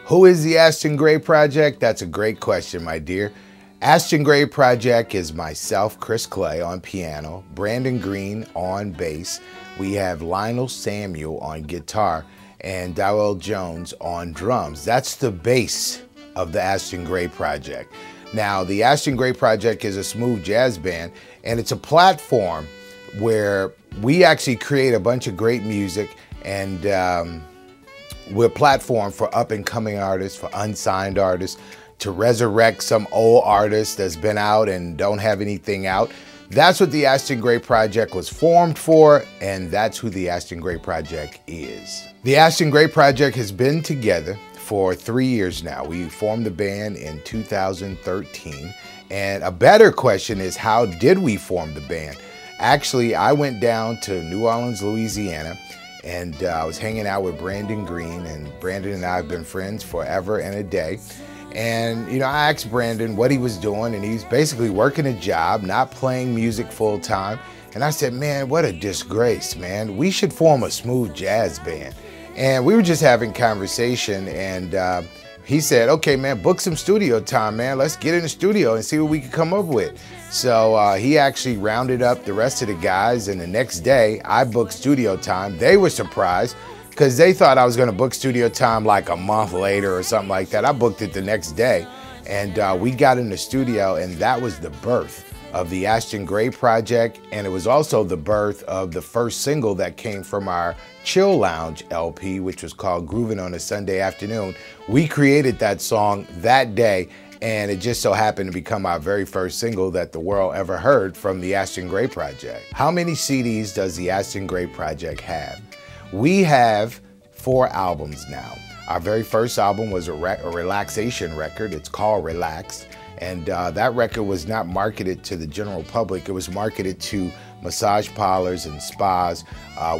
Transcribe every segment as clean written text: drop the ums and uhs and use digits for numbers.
Who is the Aston Grey Project? That's a great question, my dear. Aston Grey Project is myself, Chris Clay, on piano, Brandon Green on bass. We have Lionel Samuel on guitar and Darrell Jones on drums. That's the base of the Aston Grey Project. Now, the Aston Grey Project is a smooth jazz band, and it's a platform where we actually create a bunch of great music, and we're a platform for up-and-coming artists, for unsigned artists, to resurrect some old artists that's been out and don't have anything out. That's what the Aston Grey Project was formed for, and that's who the Aston Grey Project is. The Aston Grey Project has been together for 3 years now. We formed the band in 2013, and a better question is, how did we form the band? Actually, I went down to New Orleans, Louisiana, and I was hanging out with Brandon Green, and Brandon and I have been friends forever and a day. And, you know, I asked Brandon what he was doing, and he's basically working a job, not playing music full time. And I said, man, what a disgrace, man. We should form a smooth jazz band. And we were just having conversation, and he said, okay, man, book some studio time, man. Let's get in the studio and see what we can come up with. So he actually rounded up the rest of the guys, and the next day I booked studio time. They were surprised because they thought I was going to book studio time like a month later or something like that. I booked it the next day, and we got in the studio, and that was the birth of the Aston Grey Project, and it was also the birth of the first single that came from our Chill Lounge LP, which was called Groovin' on a Sunday Afternoon. We created that song that day, and it just so happened to become our very first single that the world ever heard from the Aston Grey Project. How many CDs does the Aston Grey Project have? We have 4 albums now. Our very first album was a relaxation record. It's called Relaxed. And that record was not marketed to the general public. It was marketed to massage parlors and spas.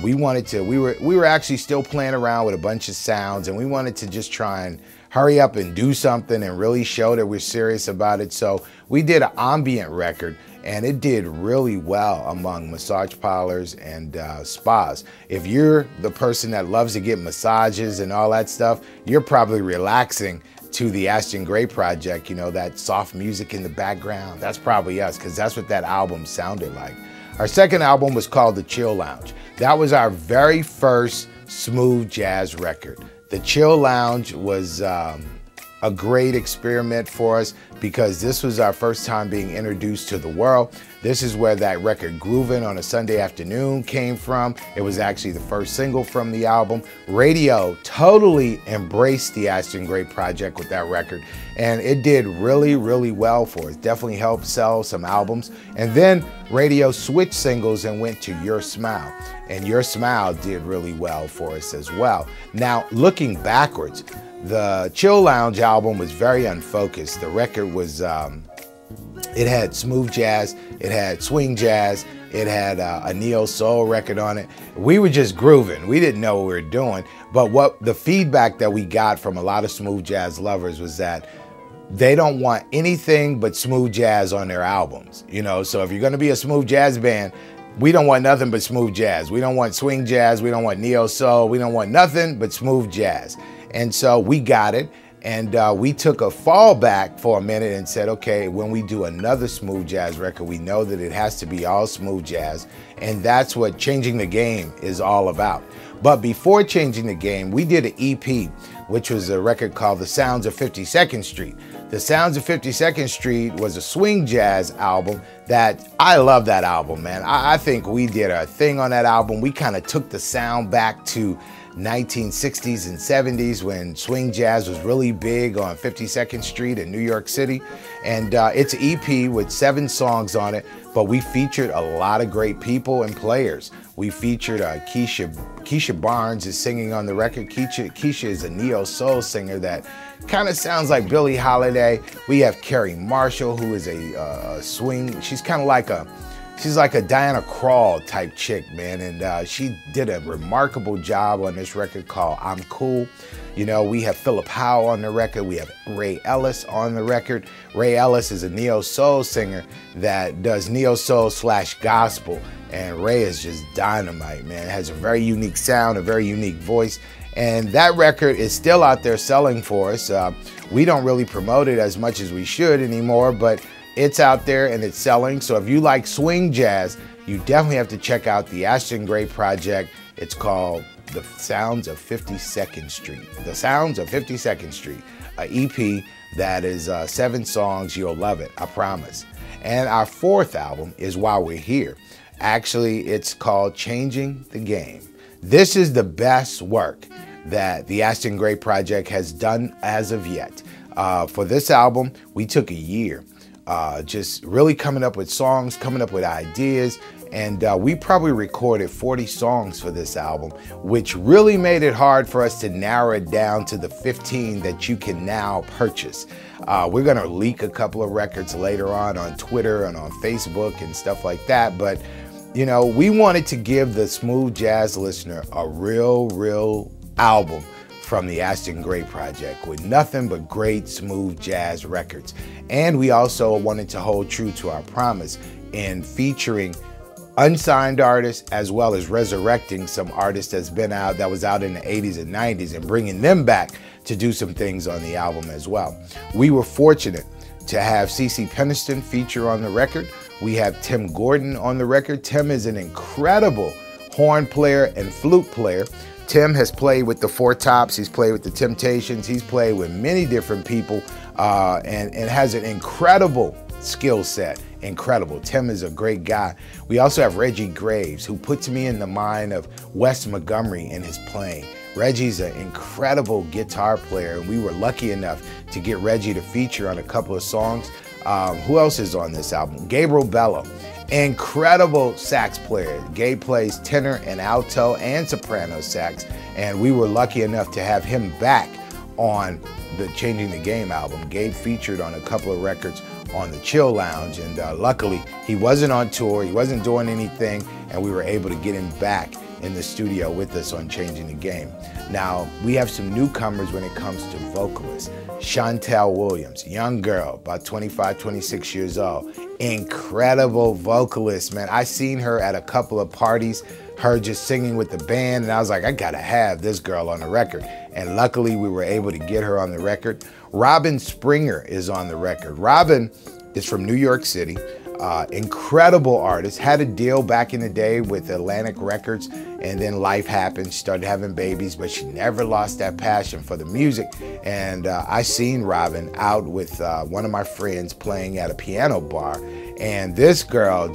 We were actually still playing around with a bunch of sounds, and we wanted to just try and hurry up and do something and really show that we're serious about it. So we did an ambient record, and it did really well among massage parlors and spas. If you're the person that loves to get massages and all that stuff, you're probably relaxing to the Aston Grey Project. You know, that soft music in the background, that's probably us, because that's what that album sounded like. Our second album was called The Chill Lounge. That was our very first smooth jazz record. The Chill Lounge was a great experiment for us because this was our first time being introduced to the world. This is where that record Groovin' on a Sunday Afternoon came from. It was actually the first single from the album. Radio totally embraced the Aston Grey Project with that record, and it did really, really well for us. Definitely helped sell some albums. And then radio switched singles and went to Your Smile, and Your Smile did really well for us as well. Now, looking backwards, the Chill Lounge album was very unfocused. The record was, it had smooth jazz, it had swing jazz, it had a neo-soul record on it. We were just grooving. We didn't know what we were doing. But what the feedback that we got from a lot of smooth jazz lovers was that they don't want anything but smooth jazz on their albums. You know, so if you're gonna be a smooth jazz band, we don't want nothing but smooth jazz. We don't want swing jazz, we don't want neo-soul, we don't want nothing but smooth jazz. And so we got it, and we took a fallback for a minute and said, okay, when we do another smooth jazz record, we know that it has to be all smooth jazz, and that's what Changing the Game is all about. But before Changing the Game, we did an EP, which was a record called The Sounds of 52nd Street. The Sounds of 52nd Street was a swing jazz album that I love that album, man. I think we did a thing on that album. We kind of took the sound back to 1960s and 70s when swing jazz was really big on 52nd Street in New York City. And it's an EP with 7 songs on it, but we featured a lot of great people and players. We featured Keisha Barnes is singing on the record. Keisha is a neo-soul singer that kind of sounds like Billie Holiday. We have Carrie Marshall, who is a swing. She's kind of like she's like a Diana Krall type chick, man, and she did a remarkable job on this record called I'm Cool. You know, we have Philip Howe on the record. We have Ray Ellis on the record. Ray Ellis is a neo-soul singer that does neo-soul / gospel. And Ray is just dynamite, man. It has a very unique sound, a very unique voice. And that record is still out there selling for us. We don't really promote it as much as we should anymore, but it's out there and it's selling. So if you like swing jazz, you definitely have to check out the Aston Grey Project. It's called The Sounds of 52nd Street. The Sounds of 52nd Street, an EP that is 7 songs. You'll love it, I promise. And our 4th album is While We're Here. Actually, it's called Changing the Game. This is the best work that the Aston Grey Project has done as of yet. For this album, we took a year, just really coming up with songs, coming up with ideas, and we probably recorded 40 songs for this album, which really made it hard for us to narrow it down to the 15 that you can now purchase. We're gonna leak a couple of records later on Twitter and on Facebook and stuff like that, but you know, we wanted to give the smooth jazz listener a real album from the Aston Grey Project with nothing but great smooth jazz records. And we also wanted to hold true to our promise in featuring unsigned artists as well as resurrecting some artists that's been out, that was out in the 80s and 90s, and bringing them back to do some things on the album as well. We were fortunate to have CeCe Peniston feature on the record. We have Tim Gordon on the record. Tim is an incredible horn player and flute player. Tim has played with the Four Tops, he's played with the Temptations, he's played with many different people and has an incredible skill set. Incredible. Tim is a great guy. We also have Reggie Graves, who puts me in the mind of Wes Montgomery in his playing. Reggie's an incredible guitar player, and we were lucky enough to get Reggie to feature on a couple of songs. Who else is on this album? Gabriel Bella, incredible sax player. Gabe plays tenor and alto and soprano sax, and we were lucky enough to have him back on the Changing the Game album. Gabe featured on a couple of records on the Chill Lounge, and luckily he wasn't on tour, he wasn't doing anything, and we were able to get him back in the studio with us on Changing the Game. Now, we have some newcomers when it comes to vocalists. Chantelle Williams, young girl, about 25, 26 years old. Incredible vocalist, man. I seen her at a couple of parties, her just singing with the band, and I was like, I gotta have this girl on the record. And luckily, we were able to get her on the record. Robin Springer is on the record. Robin is from New York City. Incredible artist, had a deal back in the day with Atlantic Records, and then life happened, she started having babies, but she never lost that passion for the music. And I seen Robin out with one of my friends playing at a piano bar, and this girl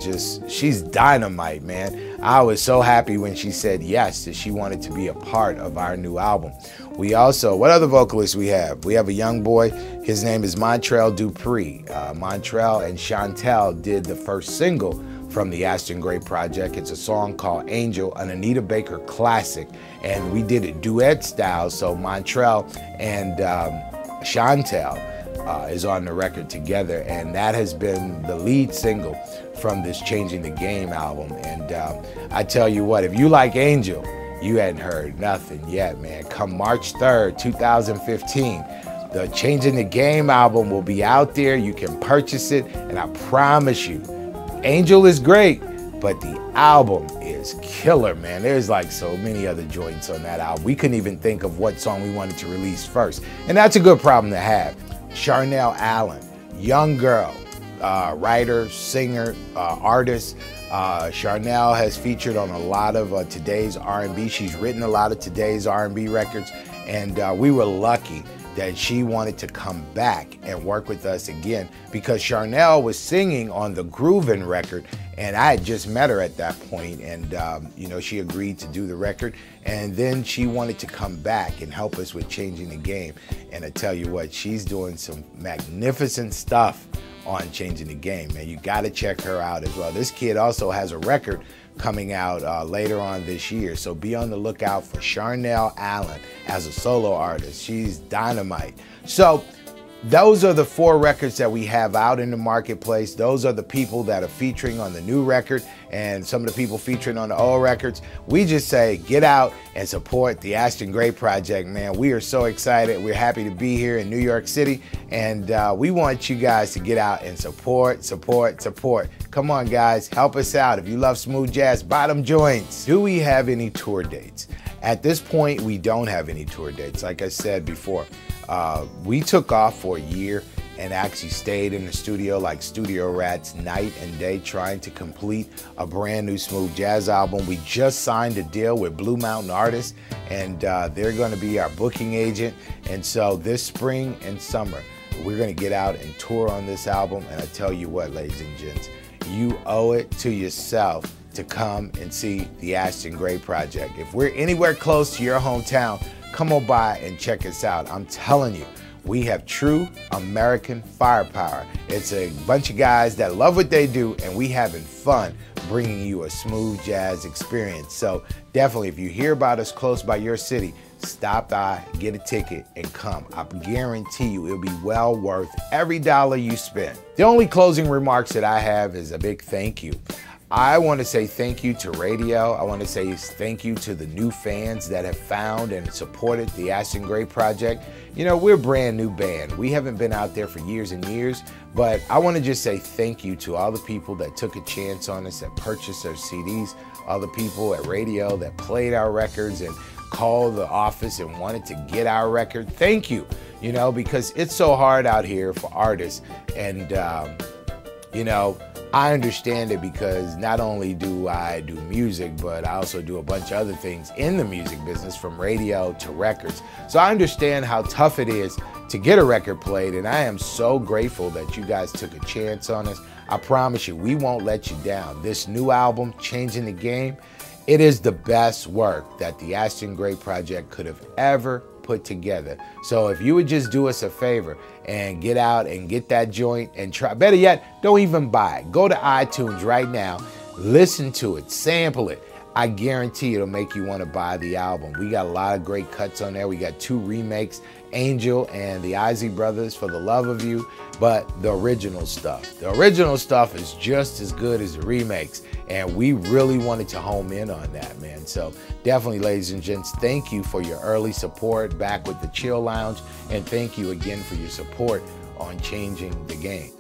she's dynamite, man. I was so happy when she said yes, that she wanted to be a part of our new album. We also, what other vocalists we have? We have a young boy, his name is Montrell Dupree. Montrell and Chantelle did the first single from the Aston Grey Project. It's a song called Angel, an Anita Baker classic, and we did it duet style, so Montrell and Chantelle is on the record together, and that has been the lead single from this Changing the Game album. And I tell you what, if you like Angel, you hadn't heard nothing yet, man. Come March 3rd, 2015, the Changing the Game album will be out there. You can purchase it, and I promise you, Angel is great, but the album is killer, man. There's like so many other joints on that album. We couldn't even think of what song we wanted to release first, and that's a good problem to have. Charli Allen, young girl, writer, singer, artist. Charli has featured on a lot of today's R&B. She's written a lot of today's R&B records, and we were lucky that she wanted to come back and work with us again, because Charli was singing on the Groovin' record, and I had just met her at that point, and you know, she agreed to do the record, and then she wanted to come back and help us with Changing the Game. And I tell you what, she's doing some magnificent stuff on Changing the Game, man. You gotta check her out as well. This kid also has a record coming out later on this year, so be on the lookout for Charli Allen as a solo artist. She's dynamite. So those are the 4 records that we have out in the marketplace. Those are the people that are featuring on the new record and some of the people featuring on the old records. We just say, get out and support the Aston Grey Project, man. We are so excited. We're happy to be here in New York City, and we want you guys to get out and support. Come on, guys, help us out. If you love smooth jazz, bottom joints. Do we have any tour dates? At this point, we don't have any tour dates. Like I said before, we took off for a year and actually stayed in the studio like studio rats night and day trying to complete a brand new smooth jazz album. We just signed a deal with Blue Mountain Artists, and they're going to be our booking agent. And so this spring and summer, we're going to get out and tour on this album. And I tell you what, ladies and gents, you owe it to yourself to come and see the Aston Grey Project. If we're anywhere close to your hometown, come on by and check us out. I'm telling you, we have true American firepower. It's a bunch of guys that love what they do, and we having fun bringing you a smooth jazz experience. So definitely, if you hear about us close by your city, stop by, get a ticket, and come. I guarantee you it'll be well worth every dollar you spend. The only closing remarks that I have is a big thank you. I want to say thank you to radio. I want to say thank you to the new fans that have found and supported the Aston Grey Project. You know, we're a brand new band. We haven't been out there for years and years, but I want to just say thank you to all the people that took a chance on us, that purchased our CDs, all the people at radio that played our records and called the office and wanted to get our record. Thank you, you know, because it's so hard out here for artists. And, you know, I understand it because not only do I do music, but I also do a bunch of other things in the music business, from radio to records. So I understand how tough it is to get a record played, and I am so grateful that you guys took a chance on us. I promise you, we won't let you down. This new album, Changing the Game, it is the best work that the Aston Grey Project could have ever put together. So if you would just do us a favor and get out and get that joint and try, better yet, don't even buy it. Go to iTunes right now, listen to it, sample it. I guarantee it'll make you want to buy the album. We got a lot of great cuts on there. We got 2 remakes, Angel and the Isley Brothers, For the Love of You, but the original stuff. The original stuff is just as good as the remakes, and we really wanted to home in on that, man. So definitely, ladies and gents, thank you for your early support back with the Chill Lounge, and thank you again for your support on Changing the Game.